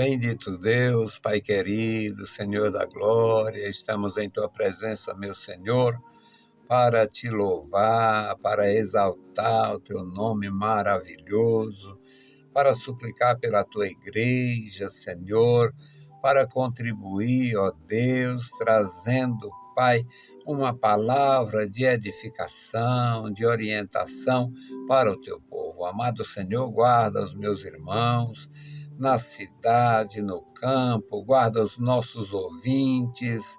Bendito Deus, Pai querido, Senhor da glória, estamos em Tua presença, meu Senhor, para Te louvar, para exaltar o Teu nome maravilhoso, para suplicar pela Tua igreja, Senhor, para contribuir, ó Deus, trazendo, Pai, uma palavra de edificação, de orientação para o Teu povo. Amado Senhor, guarda os meus irmãos, na cidade, no campo, guarda os nossos ouvintes.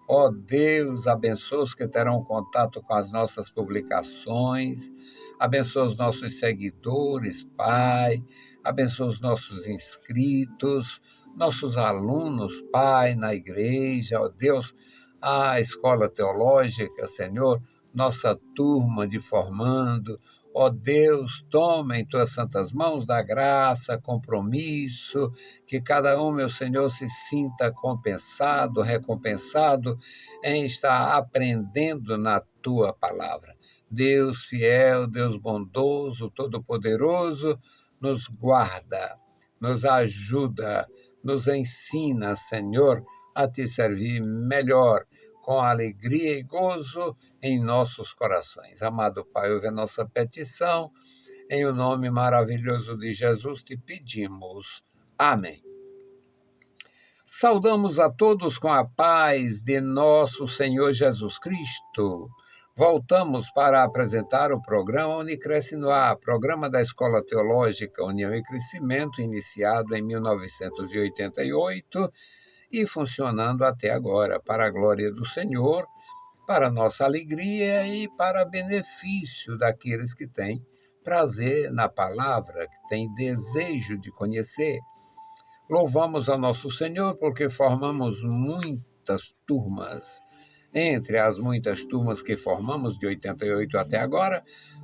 Ó Deus, abençoa os que terão contato com as nossas publicações, abençoa os nossos seguidores, Pai, abençoa os nossos inscritos, nossos alunos, Pai, na igreja, ó Deus, a escola teológica, Senhor, nossa turma de formando. Ó Deus, toma em tuas santas mãos da graça, compromisso, que cada um, meu Senhor, se sinta compensado, recompensado em estar aprendendo na tua palavra. Deus fiel, Deus bondoso, todo-poderoso, nos guarda, nos ajuda, nos ensina, Senhor, a te servir melhor, com alegria e gozo em nossos corações. Amado Pai, ouve a nossa petição, em o nome maravilhoso de Jesus te pedimos. Amém. Saudamos a todos com a paz de nosso Senhor Jesus Cristo. Voltamos para apresentar o programa Unicresce no Ar, programa da Escola Teológica União e Crescimento, iniciado em 1988 e funcionando até agora, para a glória do Senhor, para nossa alegria e para benefício daqueles que têm prazer na palavra, que têm desejo de conhecer. Louvamos ao nosso Senhor porque formamos muitas turmas. Entre as muitas turmas que formamos, de 88 até agora,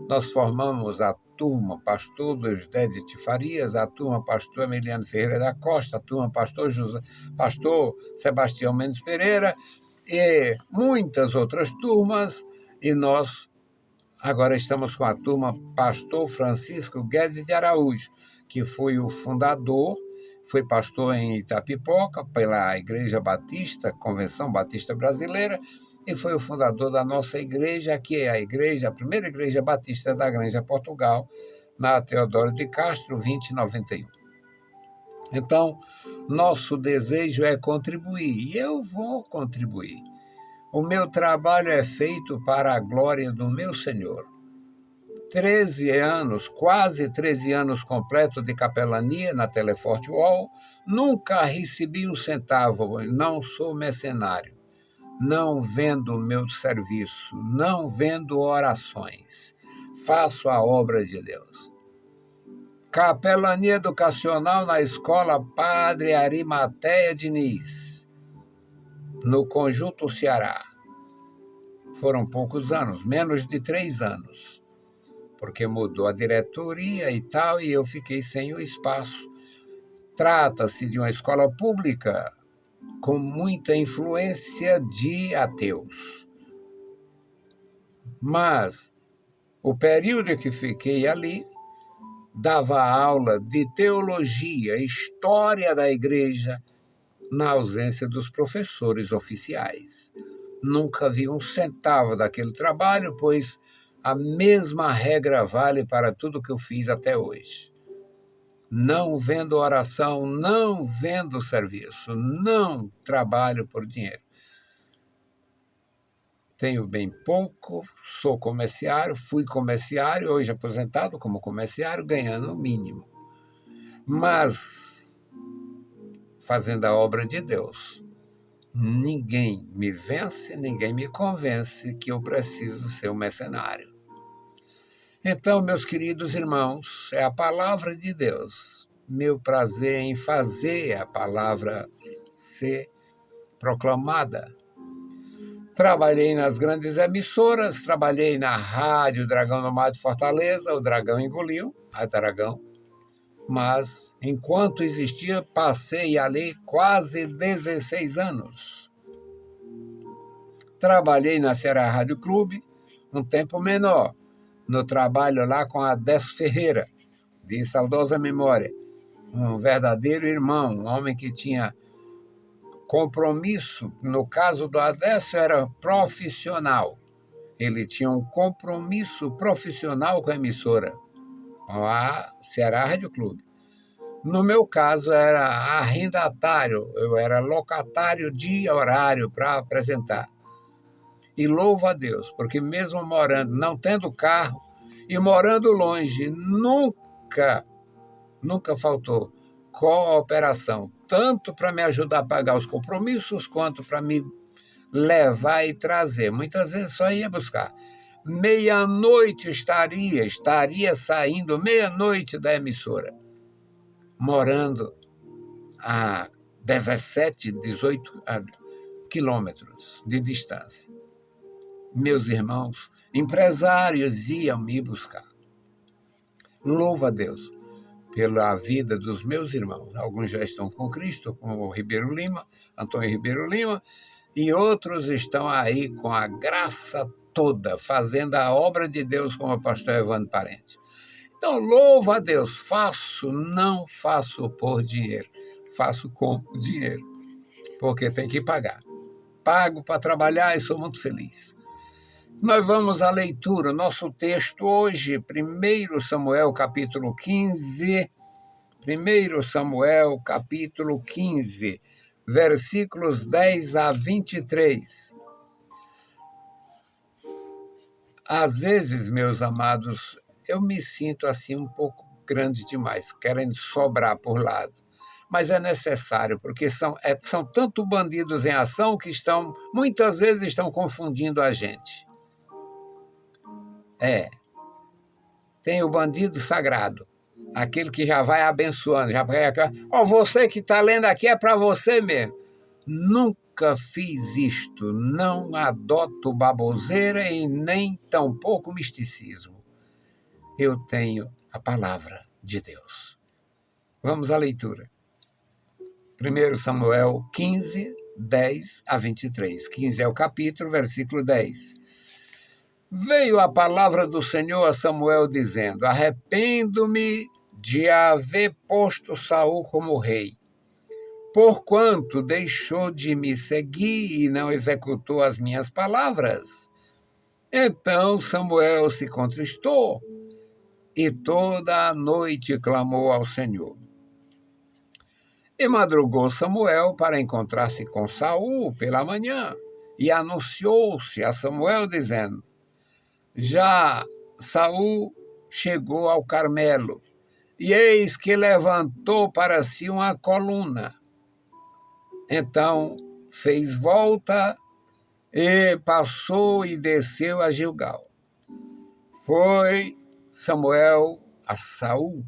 nós formamos a turma Pastor Deusdedit Farias, a turma Pastor Emiliano Ferreira da Costa, a turma Pastor Sebastião Mendes Pereira e muitas outras turmas, e nós agora estamos com a turma Pastor Francisco Guedes de Araújo, que foi o fundador, foi pastor em Itapipoca, pela Igreja Batista, Convenção Batista Brasileira, e foi o fundador da nossa igreja, que é a primeira igreja batista da Granja Portugal, na Teodoro de Castro, 2091. Então, nosso desejo é contribuir, e eu vou contribuir. O meu trabalho é feito para a glória do meu Senhor. 13 anos, quase 13 anos completo de capelania na Teleforte UOL, nunca recebi um centavo, não sou mercenário, não vendo meu serviço, não vendo orações, faço a obra de Deus. Capelania educacional na escola Padre Arimateia Diniz, no Conjunto Ceará. Foram poucos anos, menos de 3 anos. Porque mudou a diretoria e tal, e eu fiquei sem o espaço. Trata-se de uma escola pública com muita influência de ateus. Mas o período que fiquei ali, dava aula de teologia, história da igreja, na ausência dos professores oficiais. Nunca vi um centavo daquele trabalho, pois a mesma regra vale para tudo que eu fiz até hoje. Não vendo oração, não vendo serviço, não trabalho por dinheiro. Tenho bem pouco, sou comerciário, fui comerciário, hoje aposentado como comerciário, ganhando o mínimo. Mas, fazendo a obra de Deus, ninguém me vence, ninguém me convence que eu preciso ser um mercenário. Então, meus queridos irmãos, é a palavra de Deus, meu prazer em fazer a palavra ser proclamada. Trabalhei nas grandes emissoras, trabalhei na Rádio Dragão Nomad de Fortaleza, o Dragão engoliu, a Dragão, mas enquanto existia, passei ali quase 16 anos. Trabalhei na Ceará Rádio Clube, um tempo menor, no trabalho lá com a Décio Ferreira, de saudosa memória. um verdadeiro irmão, um homem que tinha compromisso. No caso do Adécio, era profissional. Ele tinha um compromisso profissional com a emissora, com a Ceará Rádio Clube. No meu caso, era arrendatário, eu era locatário de horário para apresentar. E louvo a Deus, porque mesmo morando, não tendo carro e morando longe, nunca faltou cooperação, tanto para me ajudar a pagar os compromissos, quanto para me levar e trazer. Muitas vezes só ia buscar. Meia-noite estaria saindo meia-noite da emissora, morando a 17, 18 quilômetros de distância. Meus irmãos, empresários iam me buscar. Louvo a Deus pela vida dos meus irmãos. Alguns já estão com Cristo, como o Ribeiro Lima, Antônio Ribeiro Lima, e outros estão aí com a graça toda, fazendo a obra de Deus, como o pastor Evandro Parente. Então, louvo a Deus, não faço por dinheiro, faço com dinheiro, porque tem que pagar. Pago para trabalhar e sou muito feliz. Nós vamos à leitura, nosso texto hoje, 1 Samuel, capítulo 15, 1 Samuel, capítulo 15, versículos 10 a 23. Às vezes, meus amados, eu me sinto assim um pouco grande demais, querendo sobrar por lado. Mas é necessário, porque são tanto bandidos em ação que muitas vezes estão confundindo a gente. Tem o bandido sagrado, aquele que já vai abençoando, já vai você que está lendo aqui é para você mesmo. Nunca fiz isto, não adoto baboseira e nem tampouco misticismo. Eu tenho a palavra de Deus. Vamos à leitura. 1 Samuel 15, 10 a 23. 15 é o capítulo, versículo 10. Veio a palavra do Senhor a Samuel dizendo: arrependo-me de haver posto Saul como rei, porquanto deixou de me seguir e não executou as minhas palavras. Então Samuel se contristou e toda a noite clamou ao Senhor. E madrugou Samuel para encontrar-se com Saul pela manhã, e anunciou-se a Samuel dizendo: já Saul chegou ao Carmelo, e eis que levantou para si uma coluna. Então fez volta e passou e desceu a Gilgal. Foi Samuel a Saul,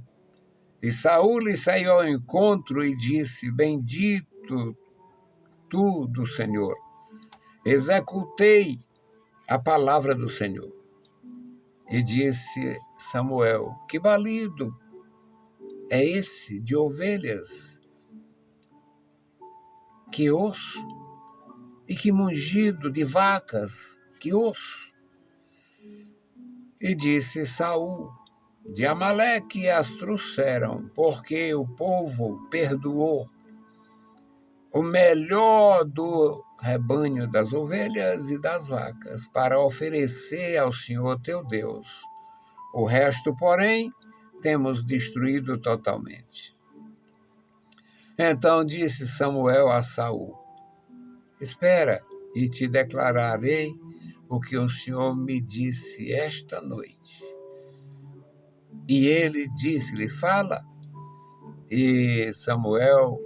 e Saul lhe saiu ao encontro e disse: bendito tu do Senhor, executei a palavra do Senhor. E disse Samuel: que balido é esse de ovelhas? Que osso! E que mungido de vacas! Que osso! E disse Saul: de Amaleque as trouxeram, porque o povo perdoou o melhor do rebanho das ovelhas e das vacas, para oferecer ao Senhor teu Deus. O resto, porém, temos destruído totalmente. Então disse Samuel a Saul: espera, e te declararei o que o Senhor me disse esta noite. E ele disse-lhe: fala. E Samuel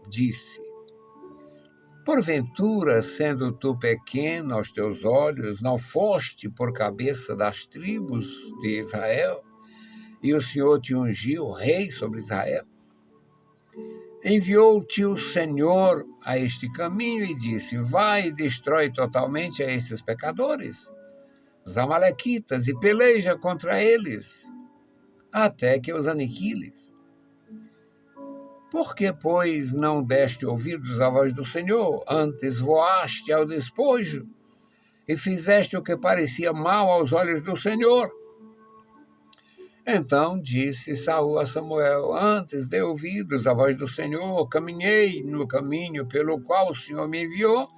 disse: porventura, sendo tu pequeno aos teus olhos, não foste por cabeça das tribos de Israel, e o Senhor te ungiu rei sobre Israel? Enviou-te o Senhor a este caminho e disse: vai e destrói totalmente a esses pecadores, os amalequitas, e peleja contra eles, até que os aniquiles. Por que, pois, não deste ouvidos à voz do Senhor? Antes voaste ao despojo e fizeste o que parecia mal aos olhos do Senhor. Então disse Saul a Samuel: Antes dei ouvidos à voz do Senhor, caminhei no caminho pelo qual o Senhor me enviou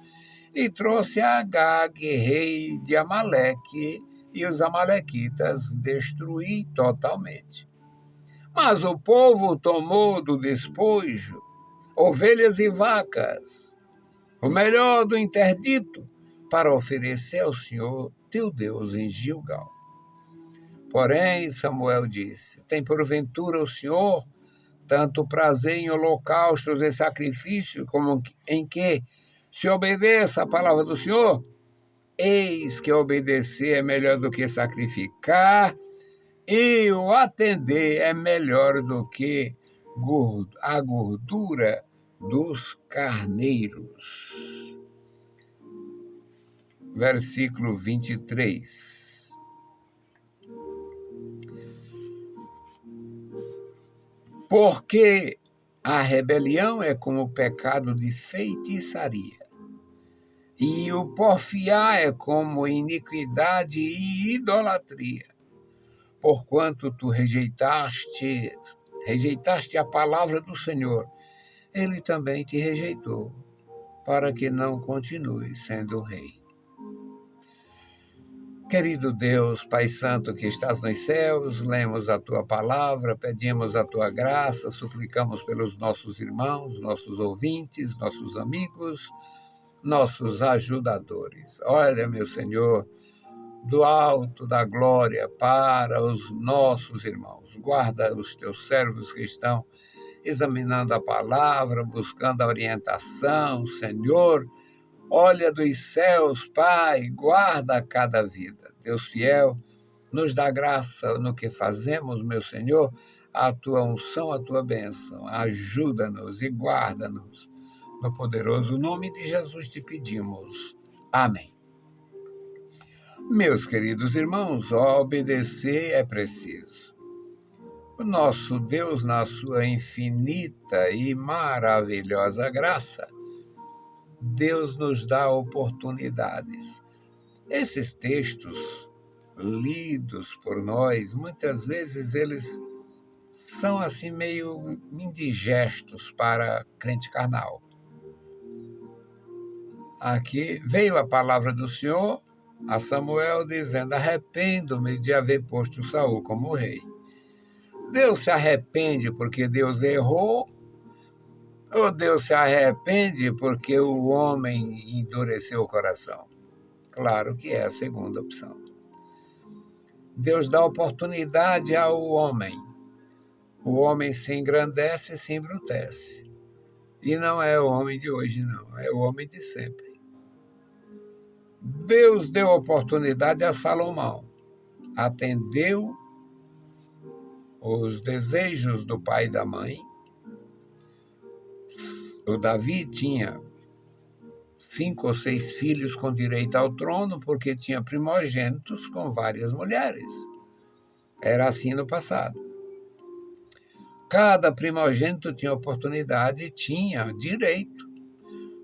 e trouxe a Agag, rei de Amaleque, e os amalequitas destruí totalmente. Mas o povo tomou do despojo ovelhas e vacas, o melhor do interdito, para oferecer ao Senhor teu Deus em Gilgal. Porém, Samuel disse: Tem porventura o Senhor tanto prazer em holocaustos e sacrifícios, como em que se obedeça a palavra do Senhor? Eis que obedecer é melhor do que sacrificar, e o atender é melhor do que a gordura dos carneiros. Versículo 23. Porque a rebelião é como o pecado de feitiçaria, e o porfiar é como iniquidade e idolatria. Porquanto tu rejeitaste a palavra do Senhor, ele também te rejeitou, para que não continue sendo rei. Querido Deus, Pai Santo que estás nos céus, lemos a tua palavra, pedimos a tua graça, suplicamos pelos nossos irmãos, nossos ouvintes, nossos amigos, nossos ajudadores. Olha, meu Senhor, do alto da glória para os nossos irmãos. Guarda os teus servos que estão examinando a palavra, buscando a orientação, Senhor. Olha dos céus, Pai, guarda cada vida. Deus fiel, nos dá graça no que fazemos, meu Senhor, a tua unção, a tua bênção. Ajuda-nos e guarda-nos. No poderoso nome de Jesus te pedimos. Amém. Meus queridos irmãos, obedecer é preciso. O nosso Deus, na sua infinita e maravilhosa graça, Deus nos dá oportunidades. Esses textos lidos por nós, muitas vezes eles são assim meio indigestos para crente carnal. Aqui veio a palavra do Senhor a Samuel dizendo: arrependo-me de haver posto Saul como rei. Deus se arrepende porque Deus errou, ou Deus se arrepende porque o homem endureceu o coração? Claro que é a segunda opção. Deus dá oportunidade ao homem. O homem se engrandece e se embrutece. E não é o homem de hoje, não. É o homem de sempre. Deus deu oportunidade a Salomão. Atendeu os desejos do pai e da mãe. O Davi tinha 5 ou 6 filhos com direito ao trono, porque tinha primogênitos com várias mulheres. Era assim no passado. Cada primogênito tinha oportunidade e tinha direito.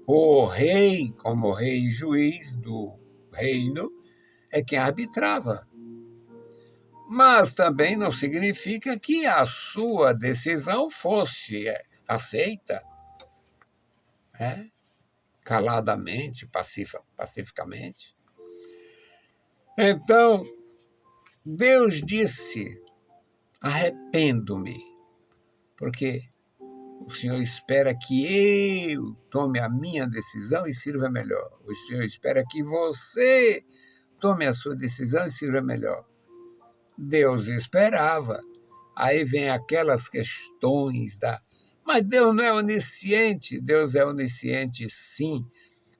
O rei, como rei e juiz do reino, é quem arbitrava. Mas também não significa que a sua decisão fosse aceita, caladamente, pacificamente. Então, Deus disse: arrependo-me, porque o Senhor espera que eu tome a minha decisão e sirva melhor. O Senhor espera que você tome a sua decisão e sirva melhor. Deus esperava. Aí vem aquelas questões Mas Deus não é onisciente. Deus é onisciente, sim,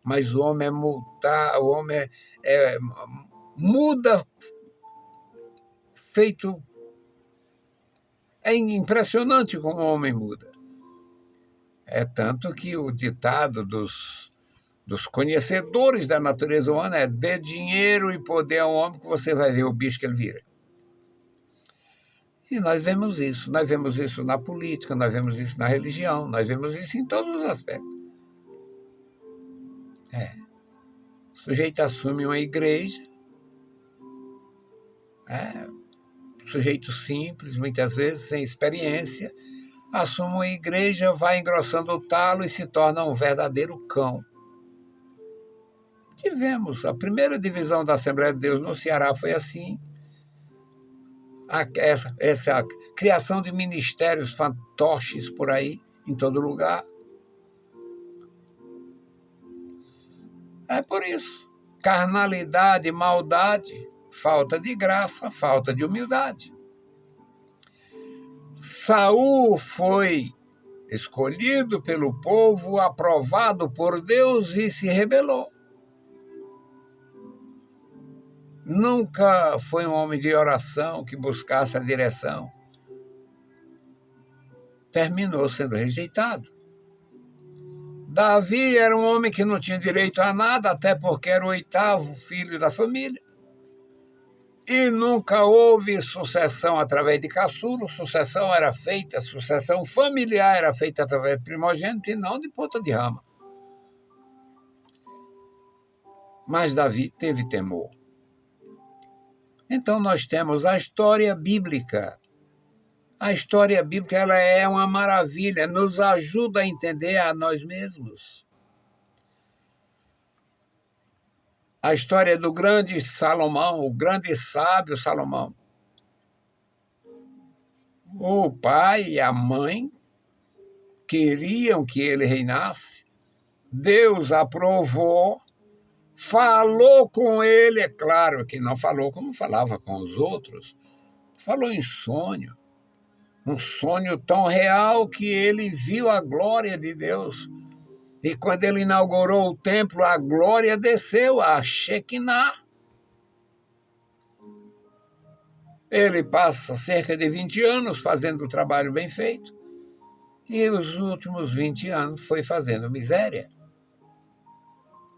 mas o homem o homem muda feito... É impressionante como o homem muda. É tanto que o ditado dos conhecedores da natureza humana é: dê dinheiro e poder ao homem que você vai ver o bicho que ele vira. E nós vemos isso na política, nós vemos isso na religião, nós vemos isso em todos os aspectos. O sujeito assume uma igreja, sujeito simples, muitas vezes sem experiência, assume uma igreja, vai engrossando o talo e se torna um verdadeiro cão. Tivemos a primeira divisão da Assembleia de Deus no Ceará foi assim. Essa criação de ministérios fantoches por aí, em todo lugar. É por isso. Carnalidade, maldade, falta de graça, falta de humildade. Saul foi escolhido pelo povo, aprovado por Deus e se rebelou. Nunca foi um homem de oração que buscasse a direção. Terminou sendo rejeitado. Davi era um homem que não tinha direito a nada, até porque era o 8º filho da família. E nunca houve sucessão através de caçula, sucessão familiar era feita através de primogênito e não de ponta de rama. Mas Davi teve temor. Então nós temos a história bíblica. A história bíblica ela é uma maravilha, nos ajuda a entender a nós mesmos. A história do grande Salomão, o grande sábio Salomão. O pai e a mãe queriam que ele reinasse. Deus aprovou, falou com ele, é claro que não falou como falava com os outros, falou em sonho. Um sonho tão real que ele viu a glória de Deus. E quando ele inaugurou o templo, a glória desceu, a Shekinah. Ele passa cerca de 20 anos fazendo o trabalho bem feito. E os últimos 20 anos foi fazendo miséria.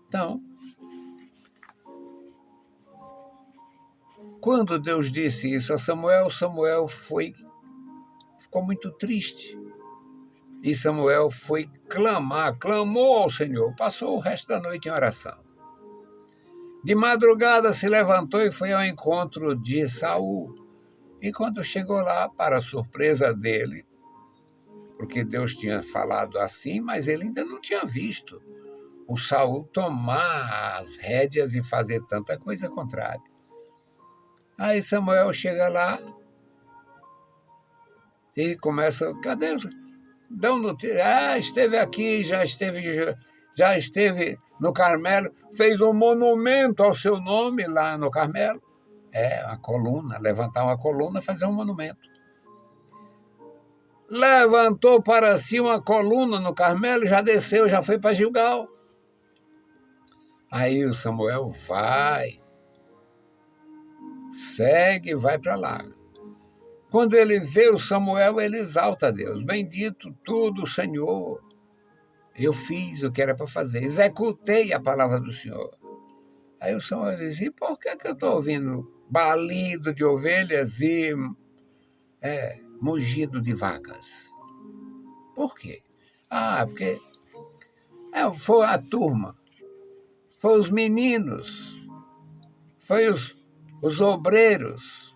Então, quando Deus disse isso a Samuel, Samuel ficou muito triste. E Samuel foi clamou ao Senhor, passou o resto da noite em oração. De madrugada se levantou e foi ao encontro de Saul. E quando chegou lá, para a surpresa dele, porque Deus tinha falado assim, mas ele ainda não tinha visto o Saul tomar as rédeas e fazer tanta coisa contrária. Aí Samuel chega lá e começa, cadê? Dão notícia, esteve aqui, já esteve no Carmelo, fez um monumento ao seu nome lá no Carmelo. Uma coluna, levantar uma coluna, fazer um monumento. Levantou para si uma coluna no Carmelo, já desceu, já foi para Gilgal. Aí o Samuel segue, vai para lá. Quando ele vê o Samuel, ele exalta a Deus. Bendito tudo o Senhor. Eu fiz o que era para fazer, executei a palavra do Senhor. Aí o Samuel diz, e por que eu estou ouvindo balido de ovelhas e mugido de vacas? Por quê? Porque foi a turma, foi os meninos, foi os obreiros.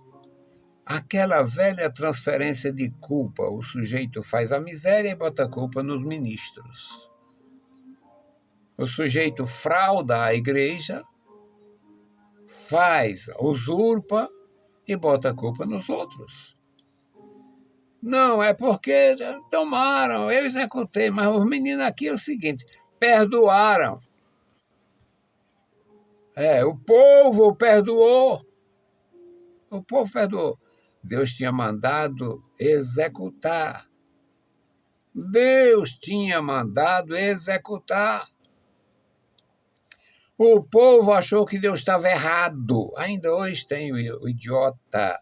Aquela velha transferência de culpa, o sujeito faz a miséria e bota a culpa nos ministros. O sujeito frauda a igreja, usurpa e bota a culpa nos outros. Não, é porque tomaram, eu executei, mas os meninos aqui é o seguinte, perdoaram. O povo perdoou. O povo perdoou. Deus tinha mandado executar. Deus tinha mandado executar. O povo achou que Deus estava errado. Ainda hoje tem o idiota.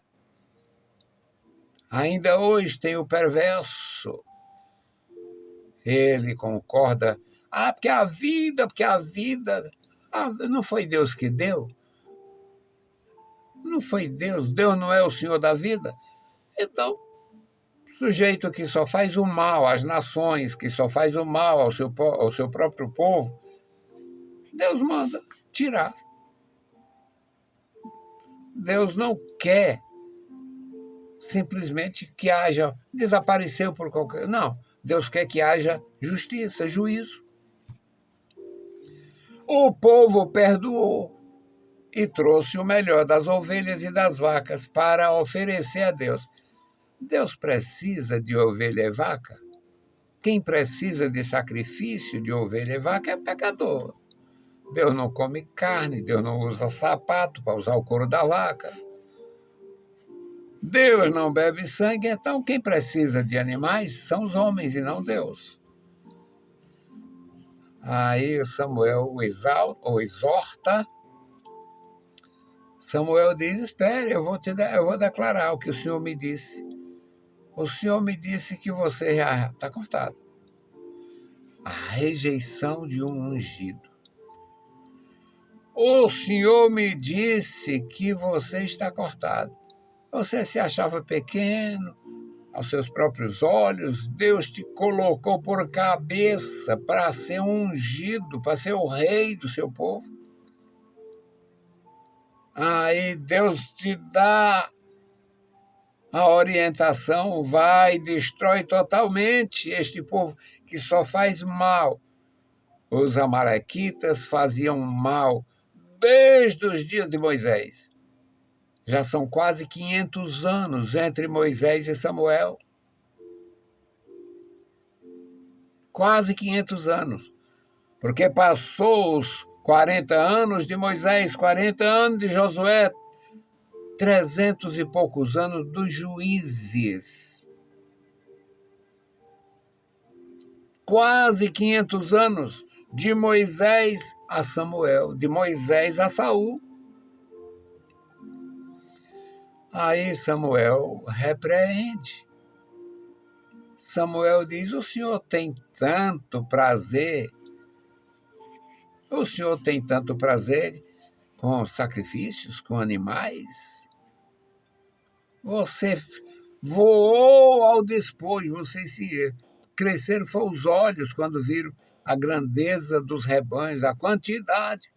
Ainda hoje tem o perverso. Ele concorda. Porque a vida. Não foi Deus que deu? Não foi Deus. Deus não é o Senhor da vida? Então, sujeito que só faz o mal às nações, que só faz o mal ao seu próprio povo, Deus manda tirar. Deus não quer simplesmente que haja, desapareceu por qualquer... Não, Deus quer que haja justiça, juízo. O povo perdoou e trouxe o melhor das ovelhas e das vacas para oferecer a Deus. Deus precisa de ovelha e vaca? Quem precisa de sacrifício de ovelha e vaca é pecador. Deus não come carne, Deus não usa sapato para usar o couro da vaca. Deus não bebe sangue, então quem precisa de animais são os homens e não Deus. Aí Samuel o exorta. Samuel diz: espere, eu vou declarar o que o Senhor me disse. O Senhor me disse que você já está cortado. A rejeição de um ungido. O Senhor me disse que você está cortado. Você se achava pequeno aos seus próprios olhos. Deus te colocou por cabeça para ser ungido, para ser o rei do seu povo. Aí Deus te dá a orientação, vai, destrói totalmente este povo que só faz mal. Os amalequitas faziam mal desde os dias de Moisés. Já são quase 500 anos entre Moisés e Samuel. Quase 500 anos. Porque passou os 40 anos de Moisés, 40 anos de Josué, 300 e poucos anos dos juízes. Quase 500 anos de Moisés a Samuel, de Moisés a Saul. Aí Samuel repreende. Samuel diz: o senhor tem tanto prazer, com sacrifícios, com animais. Você voou ao despojo, vocês se cresceram foi os olhos quando viram a grandeza dos rebanhos, a quantidade.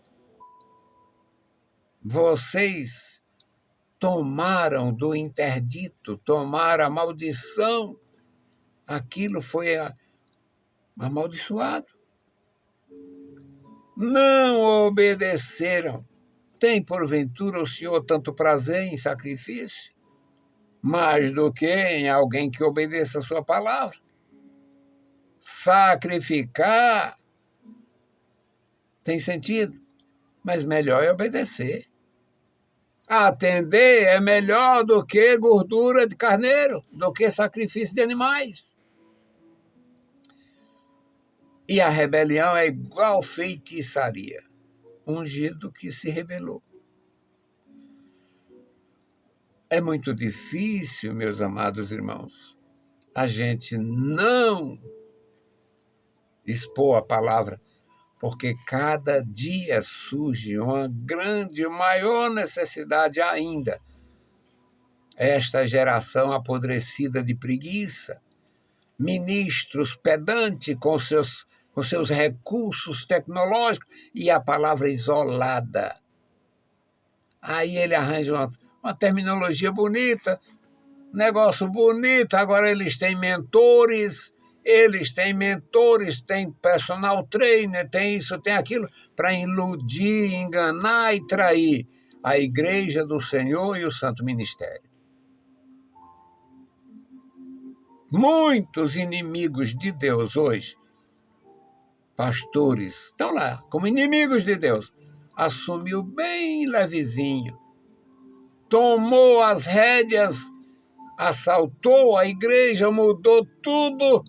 Vocês tomaram do interdito, tomaram a maldição. Aquilo foi amaldiçoado. Não obedeceram. Tem, porventura, o Senhor tanto prazer em sacrifício? Mais do que em alguém que obedeça a sua palavra. Sacrificar tem sentido, mas melhor é obedecer. Atender é melhor do que gordura de carneiro, do que sacrifício de animais. E a rebelião é igual feitiçaria. Ungido que se rebelou. É muito difícil, meus amados irmãos, a gente não expor a palavra, porque cada dia surge uma grande, maior necessidade ainda. Esta geração apodrecida de preguiça, ministros pedantes com seus recursos tecnológicos e a palavra isolada. Aí ele arranja uma terminologia bonita, negócio bonito, agora eles têm mentores, têm personal trainer, tem isso, tem aquilo, para iludir, enganar e trair a Igreja do Senhor e o Santo Ministério. Muitos inimigos de Deus hoje, pastores, estão lá como inimigos de Deus, assumiu bem levezinho, tomou as rédeas, assaltou a igreja, mudou tudo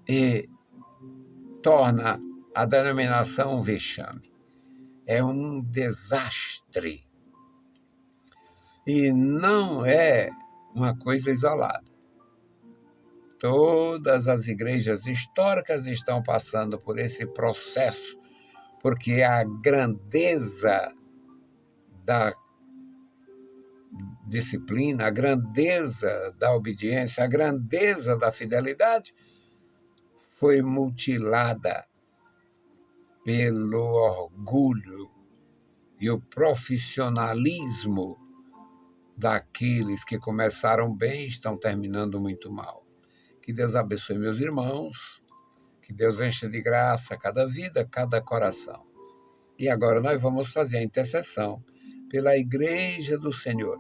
e torna a denominação um vexame. É um desastre. E não é uma coisa isolada. Todas as igrejas históricas estão passando por esse processo, porque a grandeza da disciplina, a grandeza da obediência, a grandeza da fidelidade foi mutilada pelo orgulho e o profissionalismo daqueles que começaram bem e estão terminando muito mal. Que Deus abençoe meus irmãos, que Deus encha de graça cada vida, cada coração. E agora nós vamos fazer a intercessão pela Igreja do Senhor.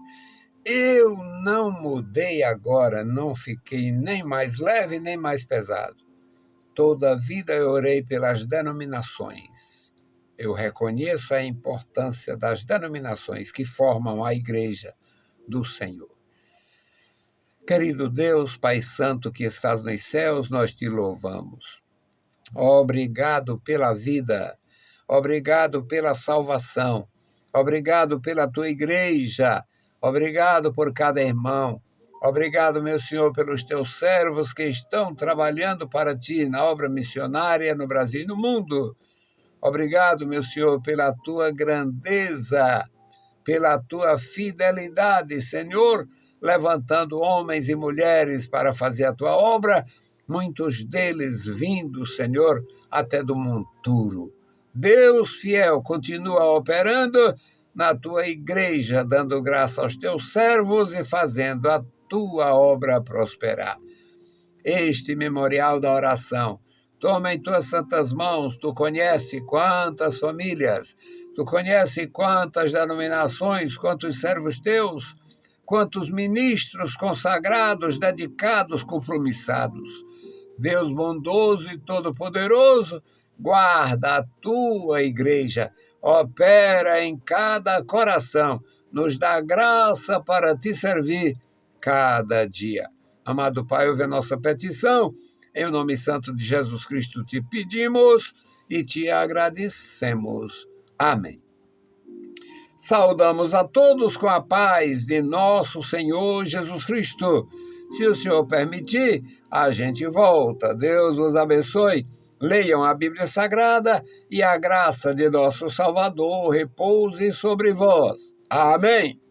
Eu não mudei agora, não fiquei nem mais leve, nem mais pesado. Toda a vida eu orei pelas denominações. Eu reconheço a importância das denominações que formam a Igreja do Senhor. Querido Deus, Pai Santo que estás nos céus, nós te louvamos. Obrigado pela vida, obrigado pela salvação, obrigado pela tua igreja, obrigado por cada irmão, obrigado, meu Senhor, pelos teus servos que estão trabalhando para ti na obra missionária no Brasil e no mundo. Obrigado, meu Senhor, pela tua grandeza, pela tua fidelidade, Senhor, levantando homens e mulheres para fazer a tua obra, muitos deles vindo, Senhor, até do monturo. Deus fiel continua operando na tua igreja, dando graça aos teus servos e fazendo a tua obra prosperar. Este memorial da oração, toma em tuas santas mãos, tu conhece quantas famílias, tu conhece quantas denominações, quantos servos teus, quantos ministros consagrados, dedicados, compromissados. Deus bondoso e todo-poderoso, guarda a tua igreja, opera em cada coração, nos dá graça para te servir cada dia. Amado Pai, ouve a nossa petição, em nome santo de Jesus Cristo te pedimos e te agradecemos. Amém. Saudamos a todos com a paz de nosso Senhor Jesus Cristo. Se o Senhor permitir, a gente volta. Deus vos abençoe. Leiam a Bíblia Sagrada e a graça de nosso Salvador repouse sobre vós. Amém.